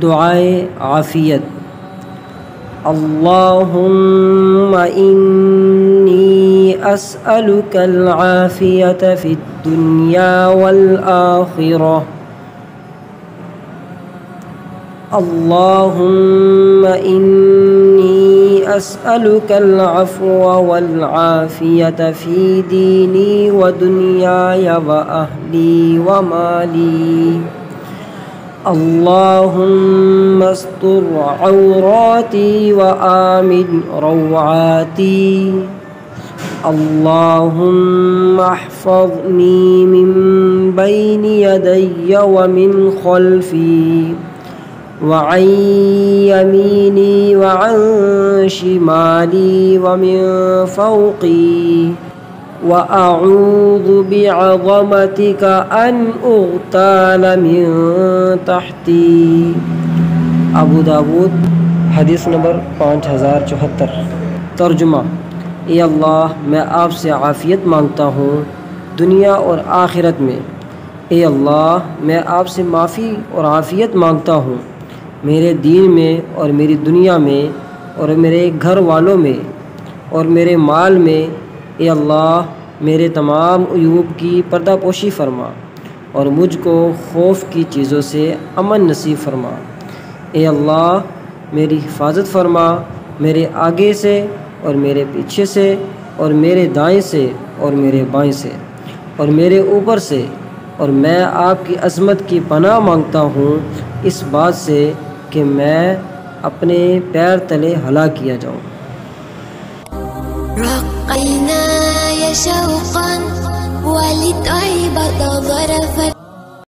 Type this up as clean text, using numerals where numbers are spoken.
دعائے عافیت۔ اللہم انی اسألک العافیت فی الدنیا والآخرہ۔ اللہم انی اسألک العفو والعافیت فی دینی ودنیای واہلی ومالی۔ اللہم استر عوراتی وآمن روعاتی۔ اللہم احفظنی من بین یدی ومن خلفی وعن یمینی وعن شمالی ومن فوقی وَأَعُوذُ بِعَظَمَتِكَ أَنْ أُغْتَالَ مِنْ تَحْتِي۔ ابو داود حدیث نمبر 5074۔ ترجمہ: اے اللہ، میں آپ سے عافیت مانگتا ہوں دنیا اور آخرت میں۔ اے اللہ، میں آپ سے معافی اور عافیت مانگتا ہوں میرے دین میں اور میری دنیا میں اور میرے گھر والوں میں اور میرے مال میں۔ اے اللہ، میرے تمام عیوب کی پردہ پوشی فرما اور مجھ کو خوف کی چیزوں سے امن نصیب فرما۔ اے اللہ، میری حفاظت فرما میرے آگے سے اور میرے پیچھے سے اور میرے دائیں سے اور میرے بائیں سے اور میرے اوپر سے، اور میں آپ کی عظمت کی پناہ مانگتا ہوں اس بات سے کہ میں اپنے پیر تلے ہلاک کیا جاؤں۔ رقيناي شوقا ولتعبد ظرفا